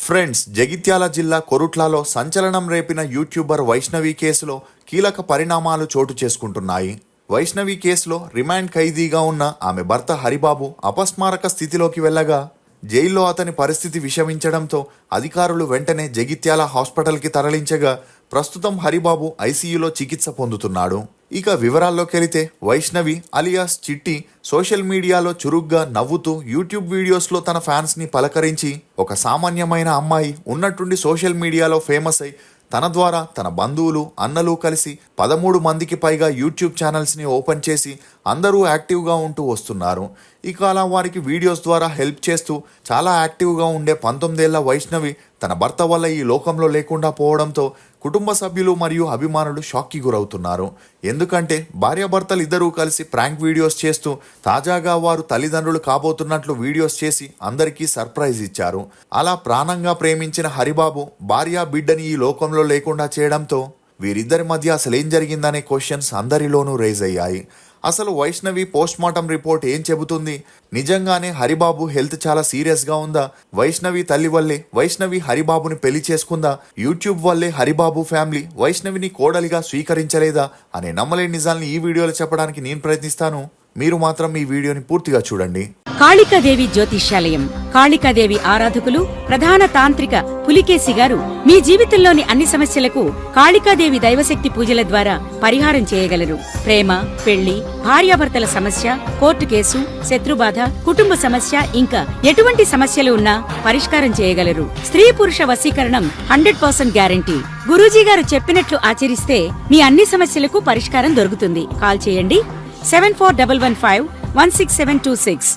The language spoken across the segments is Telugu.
ఫ్రెండ్స్, జగిత్యాల జిల్లా కొరుట్లలో సంచలనం రేపిన యూట్యూబర్ వైష్ణవి కేసులో కీలక పరిణామాలు చోటు చేసుకుంటున్నాయి. వైష్ణవి కేసులో రిమాండ్ ఖైదీగా ఉన్న ఆమె భర్త హరిబాబు అపస్మారక స్థితిలోకి వెళ్ళగా జైల్లో అతని పరిస్థితి విషమించడంతో అధికారులు వెంటనే జగిత్యాల హాస్పిటల్కి తరలించగా ప్రస్తుతం హరిబాబు ఐసీయూలో చికిత్స పొందుతున్నాడు. ఇక వివరాల్లోకెళితే, వైష్ణవి అలియాస్ చిట్టి సోషల్ మీడియాలో చురుగ్గా నవ్వుతూ యూట్యూబ్ వీడియోస్లో తన ఫ్యాన్స్ని పలకరించి ఒక సామాన్యమైన అమ్మాయి ఉన్నట్టుండి సోషల్ మీడియాలో ఫేమస్ అయి తన ద్వారా తన బంధువులు అన్నలు కలిసి 13 మందికి పైగా యూట్యూబ్ ఛానల్స్ని ఓపెన్ చేసి అందరూ యాక్టివ్గా ఉంటూ వస్తున్నారు. ఇక అలా వారికి వీడియోస్ ద్వారా హెల్ప్ చేస్తూ చాలా యాక్టివ్గా ఉండే 19 ఏళ్ల వైష్ణవి తన భర్త వల్ల ఈ లోకంలో లేకుండా పోవడంతో కుటుంబ సభ్యులు మరియు అభిమానులు షాక్కి గురవుతున్నారు. ఎందుకంటే భార్యాభర్తలు ఇద్దరూ కలిసి ప్రాంక్ వీడియోస్ చేస్తూ తాజాగా వారు తల్లిదండ్రులు కాబోతున్నట్లు వీడియోస్ చేసి అందరికీ సర్ప్రైజ్ ఇచ్చారు. అలా ప్రాణంగా ప్రేమించిన హరిబాబు భార్య బిడ్డని ఈ లోకంలో లేకుండా చేయడంతో వీరిద్దరి మధ్య అసలేం జరిగిందనే క్వశ్చన్స్ అందరిలోనూ రేజ్ అయ్యాయి. అసలు వైష్ణవి పోస్ట్ మార్టం రిపోర్ట్ ఏం చెబుతుంది? నిజంగానే హరిబాబు హెల్త్ చాలా సీరియస్గా ఉందా? వైష్ణవి తల్లి వల్లే వైష్ణవి హరిబాబుని పెళ్లి చేసుకుందా? యూట్యూబ్ వల్లే హరిబాబు ఫ్యామిలీ వైష్ణవిని కోడలిగా స్వీకరించలేదా అనే నమ్మలేని నిజాల్ని ఈ వీడియోలో చెప్పడానికి నేను ప్రయత్నిస్తాను. మీరు మాత్రం ఈ వీడియోని పూర్తిగా చూడండి. కాళికాదేవి జ్యోతిష్యాలయం, కాళికాదేవి ఆరాధకులు ప్రధాన తాంత్రిక పులికేసి గారు మీ జీవితంలోని అన్ని సమస్యలకు కాళికాదేవి దైవశక్తి పూజల ద్వారా పరిహారం చేయగలరు. ప్రేమ, పెళ్లి, భార్యాభర్తల సమస్య, కోర్టు కేసు, శత్రుబాధ, కుటుంబ సమస్య, ఇంకా ఎటువంటి సమస్యలు ఉన్నా పరిష్కారం చేయగలరు. స్త్రీ పురుష వశీకరణం 100% గ్యారంటీ. గురూజీ గారు చెప్పినట్లు ఆచరిస్తే మీ అన్ని సమస్యలకు పరిష్కారం దొరుకుతుంది. కాల్ చేయండి 7415166726.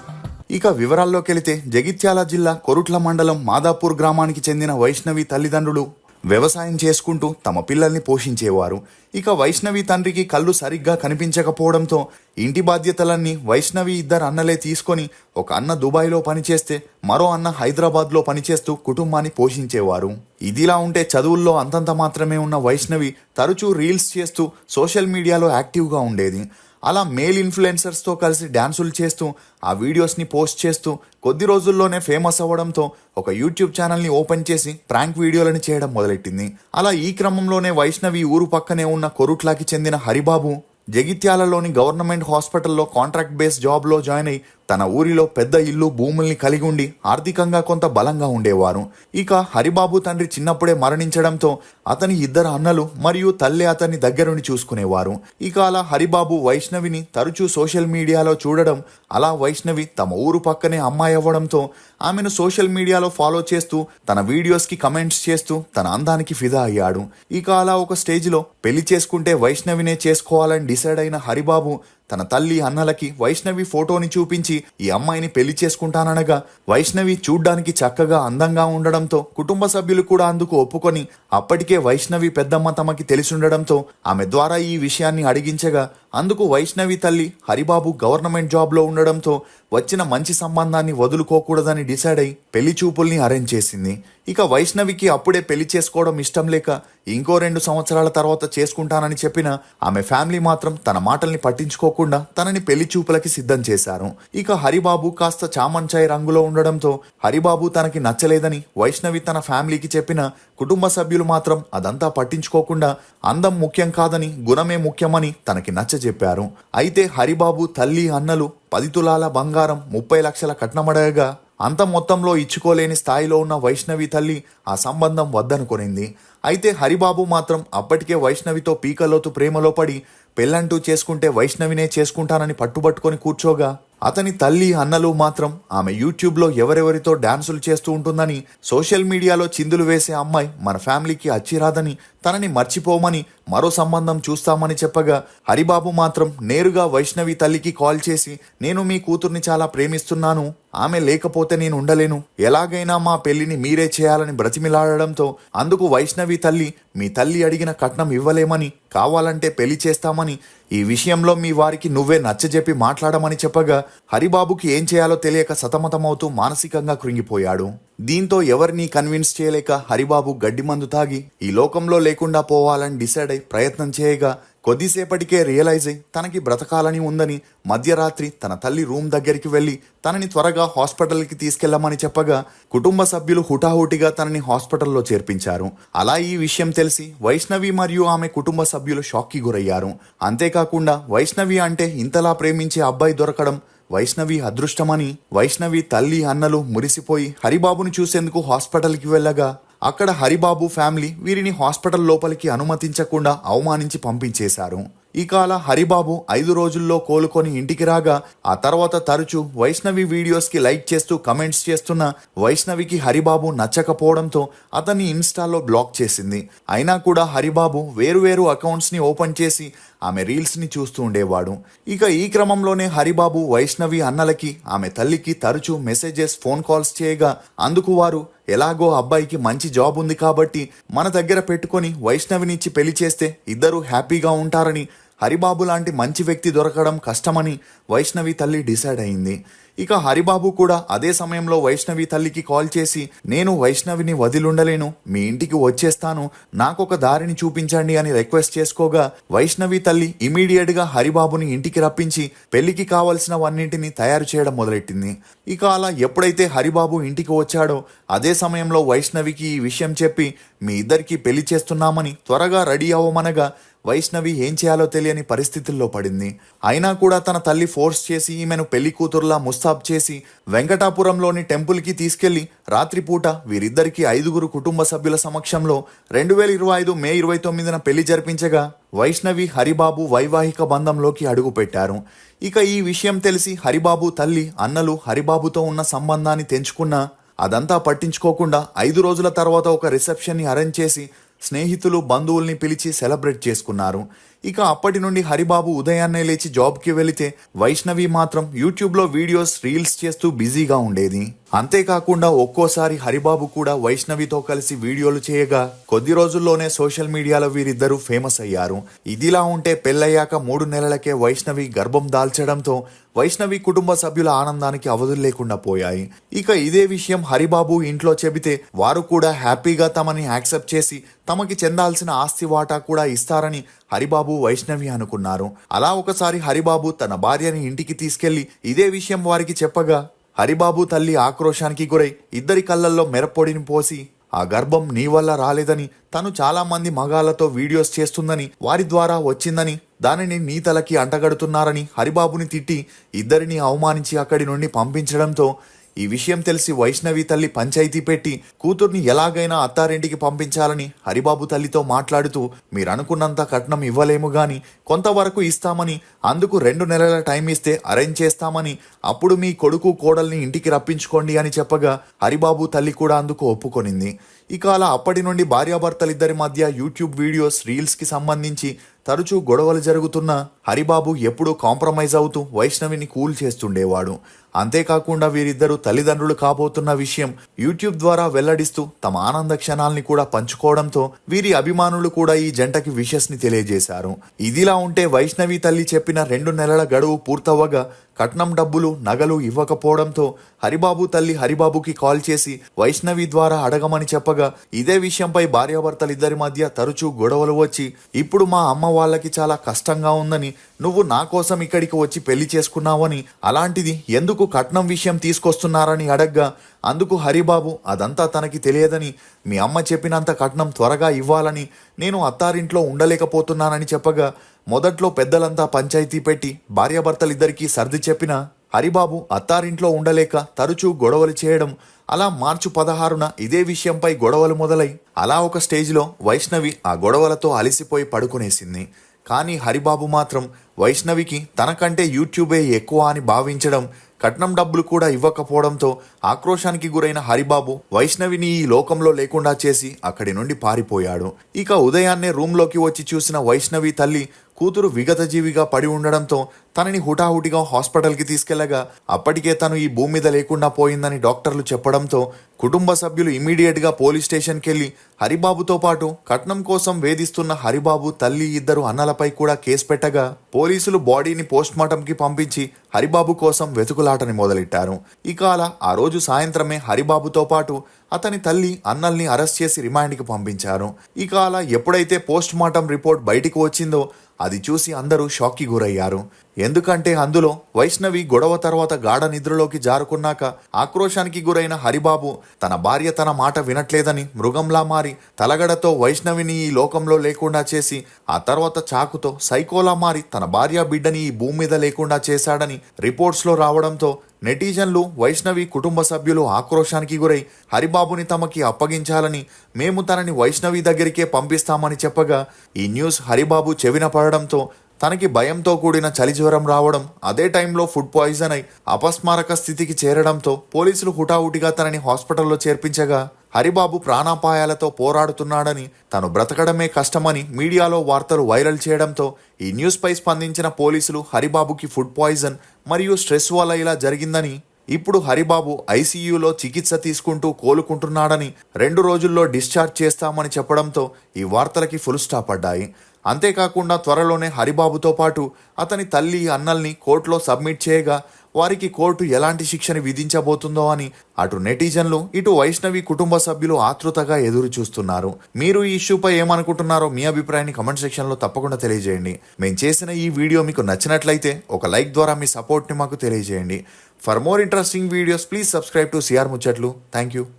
ఇక వివరాల్లోకెళితే, జగిత్యాల జిల్లా కొరుట్ల మండలం మాదాపూర్ గ్రామానికి చెందిన వైష్ణవి తల్లిదండ్రులు వ్యవసాయం చేసుకుంటూ తమ పిల్లల్ని పోషించేవారు. ఇక వైష్ణవి తండ్రికి కళ్ళు సరిగ్గా కనిపించకపోవడంతో ఇంటి బాధ్యతలన్నీ వైష్ణవి ఇద్దరు అన్నలే తీసుకొని ఒక అన్న దుబాయ్లో పనిచేస్తే మరో అన్న హైదరాబాద్లో పనిచేస్తూ కుటుంబాన్ని పోషించేవారు. ఇదిలా ఉంటే చదువుల్లో అంతంత మాత్రమే ఉన్న వైష్ణవి తరచూ రీల్స్ చేస్తూ సోషల్ మీడియాలో యాక్టివ్గా ఉండేది. అలా మేల్ ఇన్ఫ్లుయెన్సర్స్తో కలిసి డ్యాన్సులు చేస్తూ ఆ వీడియోస్ని పోస్ట్ చేస్తూ కొద్ది రోజుల్లోనే ఫేమస్ అవ్వడంతో ఒక యూట్యూబ్ ఛానల్ని ఓపెన్ చేసి ప్రాంక్ వీడియోలను చేయడం మొదలెట్టింది. అలా ఈ క్రమంలోనే వైష్ణవి ఊరు పక్కనే ఉన్న కొరుట్లాకి చెందిన హరిబాబు జగిత్యాలలోని గవర్నమెంట్ హాస్పిటల్లో కాంట్రాక్ట్ బేస్ జాబ్లో జాయిన్ అయి తన ఊరిలో పెద్ద ఇల్లు, భూముల్ని కలిగి ఉండి ఆర్థికంగా కొంత బలంగా ఉండేవారు. ఇక హరిబాబు తండ్రి చిన్నప్పుడే మరణించడంతో అతని ఇద్దరు అన్నలు మరియు తల్లి అతన్ని దగ్గరుండి చూసుకునేవారు. ఇక అలా హరిబాబు వైష్ణవిని తరచూ సోషల్ మీడియాలో చూడడం, అలా వైష్ణవి తమ ఊరు పక్కనే అమ్మాయి అవ్వడంతో ఆమెను సోషల్ మీడియాలో ఫాలో చేస్తూ తన వీడియోస్కి కమెంట్స్ చేస్తూ తన అందానికి ఫిదా అయ్యాడు. ఇక అలా ఒక స్టేజ్లో పెళ్లి చేసుకుంటే వైష్ణవినే చేసుకోవాలని డిసైడ్ అయిన హరిబాబు తన తల్లి అన్నలకి వైష్ణవి ఫోటోని చూపించి ఈ అమ్మాయిని పెళ్లి చేసుకుంటాననగా వైష్ణవి చూడ్డానికి చక్కగా అందంగా ఉండడంతో కుటుంబ సభ్యులు కూడా అందుకు ఒప్పుకొని అప్పటికే వైష్ణవి పెద్దమ్మ తమకి తెలిసుండడంతో ఆమె ద్వారా ఈ విషయాన్ని అడిగించగా అందుకు వైష్ణవి తల్లి హరిబాబు గవర్నమెంట్ జాబ్లో ఉండడంతో వచ్చిన మంచి సంబంధాన్ని వదులుకోకూడదని డిసైడ్ అయి పెళ్లి చూపుల్ని అరేంజ్ చేసింది. ఇక వైష్ణవికి అప్పుడే పెళ్లి చేసుకోవడం ఇష్టం లేక ఇంకో 2 సంవత్సరాల తర్వాత చేసుకుంటానని చెప్పిన ఆమె ఫ్యామిలీ మాత్రం తన మాటల్ని పట్టించుకోకుండా తనని పెళ్లి చూపులకి సిద్ధం చేశారు. ఇక హరిబాబు కాస్త చామంచాయి రంగులో ఉండడంతో హరిబాబు తనకి నచ్చలేదని వైష్ణవి తన ఫ్యామిలీకి చెప్పిన కుటుంబ సభ్యులు మాత్రం అదంతా పట్టించుకోకుండా అందం ముఖ్యం కాదని గుణమే ముఖ్యమని తనకి నచ్చజెప్పారు. అయితే హరిబాబు తల్లి అన్నలు 10 తులాల బంగారం, 30 లక్షల కట్నమడగగా అంత మొత్తంలో ఇచ్చుకోలేని స్థాయిలో ఉన్న వైష్ణవి తల్లి ఆ సంబంధం వద్దనుకొనింది. అయితే హరిబాబు మాత్రం అప్పటికే వైష్ణవితో పీకలోతు ప్రేమలో పడి పెళ్ళంటూ చేసుకుంటే వైష్ణవినే చేసుకుంటానని పట్టుబట్టుకొని కూర్చోగా అతని తల్లి అన్నలు మాత్రం ఆమె యూట్యూబ్లో ఎవరెవరితో డాన్సులు చేస్తూ ఉంటుందని, సోషల్ మీడియాలో చిందులు వేసే అమ్మాయి మన ఫ్యామిలీకి అచ్చిరాదని, తనని మర్చిపోమని మరో సంబంధం చూస్తామని చెప్పగా హరిబాబు మాత్రం నేరుగా వైష్ణవి తల్లికి కాల్ చేసి, నేను మీ కూతుర్ని చాలా ప్రేమిస్తున్నాను, ఆమె లేకపోతే నేను ఉండలేను, ఎలాగైనా మా పెళ్లిని మీరే చేయాలని బ్రతిమిలాడడంతో అందుకు వైష్ణవి తల్లి, మీ తల్లి అడిగిన కట్నం ఇవ్వలేమని, కావాలంటే పెళ్లి చేస్తామని, ఈ విషయంలో మీ వారికి నువ్వే నచ్చజెప్పి మాట్లాడమని చెప్పగా హరిబాబుకి ఏం చేయాలో తెలియక సతమతమవుతూ మానసికంగా కృంగిపోయాడు. దీంతో ఎవరినీ కన్విన్స్ చేయలేక హరిబాబు గడ్డి మందు తాగి ఈ లోకంలో లేకుండా పోవాలని డిసైడ్ అయి ప్రయత్నం చేయగా కొద్దిసేపటికే రియలైజ్ అయి తనకి బ్రతకాలని ఉందని మధ్యరాత్రి తన తల్లి రూమ్ దగ్గరికి వెళ్లి తనని త్వరగా హాస్పిటల్కి తీసుకెళ్లమని చెప్పగా కుటుంబ సభ్యులు హుటాహుటిగా తనని హాస్పిటల్లో చేర్పించారు. అలా ఈ విషయం తెలిసి వైష్ణవి మరియు ఆమె కుటుంబ సభ్యులు షాక్కి గురయ్యారు. అంతేకాకుండా వైష్ణవి అంటే ఇంతలా ప్రేమించే అబ్బాయి దొరకడం వైష్ణవి అదృష్టమని వైష్ణవి తల్లి అన్నలు మురిసిపోయి హరిబాబును చూసేందుకు హాస్పిటల్కి వెళ్ళగా అక్కడ హరిబాబు ఫ్యామిలీ వీరిని హాస్పిటల్ లోపలికి అనుమతించకుండా అవమానించి పంపించేశారు. ఇక అలా హరిబాబు 5 రోజుల్లో కోలుకొని ఇంటికి రాగా ఆ తర్వాత తరచూ వైష్ణవి వీడియోస్కి లైక్ చేస్తూ కమెంట్స్ చేస్తున్న వైష్ణవికి హరిబాబు నచ్చకపోవడంతో అతన్ని ఇన్స్టాలో బ్లాక్ చేసింది. అయినా కూడా హరిబాబు వేరువేరు అకౌంట్స్ని ఓపెన్ చేసి ఆమె రీల్స్ని చూస్తూ ఉండేవాడు. ఇక ఈ క్రమంలోనే హరిబాబు వైష్ణవి అన్నలకి ఆమె తల్లికి తరచూ మెసేజెస్ ఫోన్ కాల్స్ చేయగా అందుకు వారు ఎలాగో అబ్బాయికి మంచి జాబ్ ఉంది కాబట్టి మన దగ్గర పెట్టుకొని వైష్ణవినిచ్చి పెళ్లి చేస్తే ఇద్దరూ హ్యాపీగా ఉంటారని, హరిబాబు లాంటి మంచి వ్యక్తి దొరకడం కష్టమని వైష్ణవి తల్లి డిసైడ్ అయింది. ఇక హరిబాబు కూడా అదే సమయంలో వైష్ణవి తల్లికి కాల్ చేసి నేను వైష్ణవిని వదిలుండలేను, మీ ఇంటికి వచ్చేస్తాను, నాకొక దారిని చూపించండి అని రిక్వెస్ట్ చేసుకోగా వైష్ణవి తల్లి ఇమీడియట్ గా హరిబాబుని ఇంటికి రప్పించి పెళ్లికి కావలసినవన్నింటినీ తయారు చేయడం మొదలెట్టింది. ఇక అలా ఎప్పుడైతే హరిబాబు ఇంటికి వచ్చాడో అదే సమయంలో వైష్ణవికి ఈ విషయం చెప్పి మీ ఇద్దరికి పెళ్లి చేస్తున్నామని త్వరగా రెడీ అవ్వమనగా వైష్ణవి ఏం చేయాలో తెలియని పరిస్థితుల్లో పడింది. అయినా కూడా తన తల్లి ఫోర్స్ చేసి ఈమెను పెళ్లి కూతురులా ముస్తాబ్ చేసి వెంకటాపురంలోని టెంపుల్కి తీసుకెళ్లి రాత్రిపూట వీరిద్దరికి 5 కుటుంబ సభ్యుల సమక్షంలో 2025 మే 29న పెళ్లి జరిపించగా వైష్ణవి హరిబాబు వైవాహిక బంధంలోకి అడుగుపెట్టారు. ఇక ఈ విషయం తెలిసి హరిబాబు తల్లి అన్నలు హరిబాబుతో ఉన్న సంబంధాన్ని తెంచుకున్నా అదంతా పట్టించుకోకుండా 5 రోజుల తర్వాత ఒక రిసెప్షన్ని అరేంజ్ చేసి స్నేహితులు బంధువుల్ని పిలిచి సెలబ్రేట్ చేసుకున్నారు. ఇక అప్పటి నుండి హరిబాబు ఉదయాన్నే లేచి జాబ్కి వెళితే వైష్ణవి మాత్రం యూట్యూబ్లో వీడియోస్ రీల్స్ చేస్తూ బిజీగా ఉండేది. అంతేకాకుండా ఒక్కోసారి హరిబాబు కూడా వైష్ణవితో కలిసి వీడియోలు చేయగా కొద్ది రోజుల్లోనే సోషల్ మీడియాలో వీరిద్దరూ ఫేమస్ అయ్యారు. ఇదిలా ఉంటే పెళ్ళయ్యాక 3 నెలలకే వైష్ణవి గర్భం దాల్చడంతో వైష్ణవి కుటుంబ సభ్యుల ఆనందానికి అవధులు లేకుండా పోయాయి. ఇక ఇదే విషయం హరిబాబు ఇంట్లో చెబితే వారు కూడా హ్యాపీగా తమని యాక్సెప్ట్ చేసి తమకి చెందాల్సిన ఆస్తి వాటా కూడా ఇస్తారని హరిబాబు వైష్ణవి అనుకున్నారు. అలా ఒకసారి హరిబాబు తన భార్యని ఇంటికి తీసుకెళ్లి ఇదే విషయం వారికి చెప్పగా హరిబాబు తల్లి ఆక్రోశానికి గురై ఇద్దరి కళ్ళల్లో మెరపొడిని పోసి ఆ గర్భం నీ వల్ల రాలేదని, తను చాలా మంది మగాళ్లతో వీడియోస్ చేస్తుందని, వారి ద్వారా వచ్చిందని, దానిని నీ తలకి అంటగడుతున్నారని హరిబాబుని తిట్టి ఇద్దరిని అవమానించి అక్కడి నుండి పంపించడంతో ఈ విషయం తెలిసి వైష్ణవి తల్లి పంచాయతీ పెట్టి కూతుర్ని ఎలాగైనా అత్తారింటికి పంపించాలని హరిబాబు తల్లితో మాట్లాడుతూ మీరనుకున్నంత కట్నం ఇవ్వలేము గాని కొంతవరకు ఇస్తామని, అందుకు 2 నెలల టైం ఇస్తే అరేంజ్ చేస్తామని, అప్పుడు మీ కొడుకు కోడల్ని ఇంటికి రప్పించుకోండి అని చెప్పగా హరిబాబు తల్లి కూడా అందుకు ఒప్పుకొనింది. ఇక అలా అప్పటి నుండి భార్యాభర్తలిద్దరి మధ్య యూట్యూబ్ వీడియోస్ రీల్స్కి సంబంధించి తరచూ గొడవలు జరుగుతున్నా హరిబాబు ఎప్పుడూ కాంప్రమైజ్ అవుతూ వైష్ణవిని కూల్ చేస్తుండేవాడు. అంతేకాకుండా వీరిద్దరూ తల్లిదండ్రులు కాబోతున్న విషయం యూట్యూబ్ ద్వారా వెల్లడిస్తూ తమ ఆనంద క్షణాల్ని కూడా పంచుకోవడంతో వీరి అభిమానులు కూడా ఈ జంటకి విషెస్ ని తెలియజేశారు. ఇదిలా ఉంటే వైష్ణవి తల్లి చెప్పిన 2 నెలల గడువు పూర్తవ్వగా కట్నం డబ్బులు నగలు ఇవ్వకపోవడంతో హరిబాబు తల్లి హరిబాబుకి కాల్ చేసి వైష్ణవి ద్వారా అడగమని చెప్పగా ఇదే విషయంపై భార్యాభర్తలిద్దరి మధ్య తరచూ గొడవలు వచ్చి ఇప్పుడు మా అమ్మ వాళ్ళకి చాలా కష్టంగా ఉందని, నువ్వు నా కోసం ఇక్కడికి వచ్చి పెళ్లి చేసుకున్నావని, అలాంటిది ఎందుకు కట్నం విషయం తీసుకొస్తున్నారని అడగ్గా అందుకు హరిబాబు అదంతా తనకి తెలియదని, మీ అమ్మ చెప్పినంత కట్నం త్వరగా ఇవ్వాలని, నేను అత్తారింట్లో ఉండలేకపోతున్నానని చెప్పగా మొదట్లో పెద్దలంతా పంచాయతీ పెట్టి భార్యాభర్తలిద్దరికీ సర్ది చెప్పినా హరిబాబు అత్తారింట్లో ఉండలేక తరచూ గొడవలు చేయడం, అలా మార్చి 16న ఇదే విషయంపై గొడవలు మొదలై అలా ఒక స్టేజ్లో వైష్ణవి ఆ గొడవలతో అలసిపోయి పడుకునేసింది. కానీ హరిబాబు మాత్రం వైష్ణవికి తనకంటే యూట్యూబే ఎక్కువ అని భావించడం, కట్నం డబ్బులు కూడా ఇవ్వకపోవడంతో ఆక్రోశానికి గురైన హరిబాబు వైష్ణవిని ఈ లోకంలో లేకుండా చేసి అక్కడి నుండి పారిపోయాడు. ఇక ఉదయాన్నే రూమ్లోకి వచ్చి చూసిన వైష్ణవి తల్లి కూతురు విగతజీవిగా పడి ఉండడంతో తనని హుటాహుటిగా హాస్పిటల్కి తీసుకెళ్లగా అప్పటికే తను ఈ భూమి మీద లేకుండా పోయిందని డాక్టర్లు చెప్పడంతో కుటుంబ సభ్యులు ఇమీడియట్గా పోలీస్ స్టేషన్కి వెళ్లి హరిబాబుతో పాటు కట్నం కోసం వేధిస్తున్న హరిబాబు తల్లి ఇద్దరు అన్నలపై కూడా కేసు పెట్టగా పోలీసులు బాడీని పోస్ట్మార్టంకి పంపించి హరిబాబు కోసం వెతుకులాటని మొదలెట్టారు. ఇక అలా ఆ రోజు సాయంత్రమే హరిబాబుతో పాటు అతని తల్లి అన్నల్ని అరెస్ట్ చేసి రిమాండ్కి పంపించారు. ఇక అలా ఎప్పుడైతే పోస్ట్మార్టం రిపోర్ట్ బయటికి వచ్చిందో అది చూసి అందరూ షాక్కి గురయ్యారు. ఎందుకంటే అందులో వైష్ణవి గొడవ తర్వాత గాఢ నిద్రలోకి జారుకున్నాక ఆక్రోశానికి గురైన హరిబాబు తన భార్య తన మాట వినట్లేదని మృగంలా మారి తలగడతో వైష్ణవిని ఈ లోకంలో లేకుండా చేసి ఆ తర్వాత చాకుతో సైకోలా మారి తన భార్య బిడ్డని ఈ భూమి మీద లేకుండా చేశాడని రిపోర్ట్స్లో రావడంతో నెటిజన్లు, వైష్ణవి కుటుంబ సభ్యులు ఆక్రోశానికి గురై హరిబాబుని తమకి అప్పగించాలని, మేము తనని వైష్ణవి దగ్గరికే పంపిస్తామని చెప్పగా ఈ న్యూస్ హరిబాబు చెవిన పడడంతో తనకి భయంతో కూడిన చలిజ్వరం రావడం, అదే టైంలో ఫుడ్ పాయిజన్ అయి అపస్మారక స్థితికి చేరడంతో పోలీసులు హుటాహుటిగా తనని హాస్పిటల్లో చేర్పించగా హరిబాబు ప్రాణాపాయాలతో పోరాడుతున్నాడని, తను బ్రతకడమే కష్టమని మీడియాలో వార్తలు వైరల్ చేయడంతో ఈ న్యూస్పై స్పందించిన పోలీసులు హరిబాబుకి ఫుడ్ పాయిజన్ మరియు స్ట్రెస్ వల్ల ఇలా జరిగిందని, ఇప్పుడు హరిబాబు ఐసీయూలో చికిత్స తీసుకుంటూ కోలుకుంటున్నాడని, 2 రోజుల్లో డిశ్చార్జ్ చేస్తామని చెప్పడంతో ఈ వార్తలకి ఫుల్ స్టాప్ పడ్డాయి. అంతేకాకుండా త్వరలోనే హరిబాబుతో పాటు అతని తల్లి, అన్నల్ని కోర్టులో సబ్మిట్ చేయగా వారికి కోర్టు ఎలాంటి శిక్షని విధించబోతుందో అని అటు నెటిజన్లు, ఇటు వైష్ణవి కుటుంబ సభ్యులు ఆతృతగా ఎదురు చూస్తున్నారు. మీరు ఈ ఇష్యూపై ఏమనుకుంటున్నారో మీ అభిప్రాయాన్ని కమెంట్ సెక్షన్లో తప్పకుండా తెలియజేయండి. మేము చేసిన ఈ వీడియో మీకు నచ్చినట్లయితే ఒక లైక్ ద్వారా మీ సపోర్ట్ని మాకు తెలియజేయండి. For more interesting videos please subscribe to CR ముచ్చట్లు. Thank you.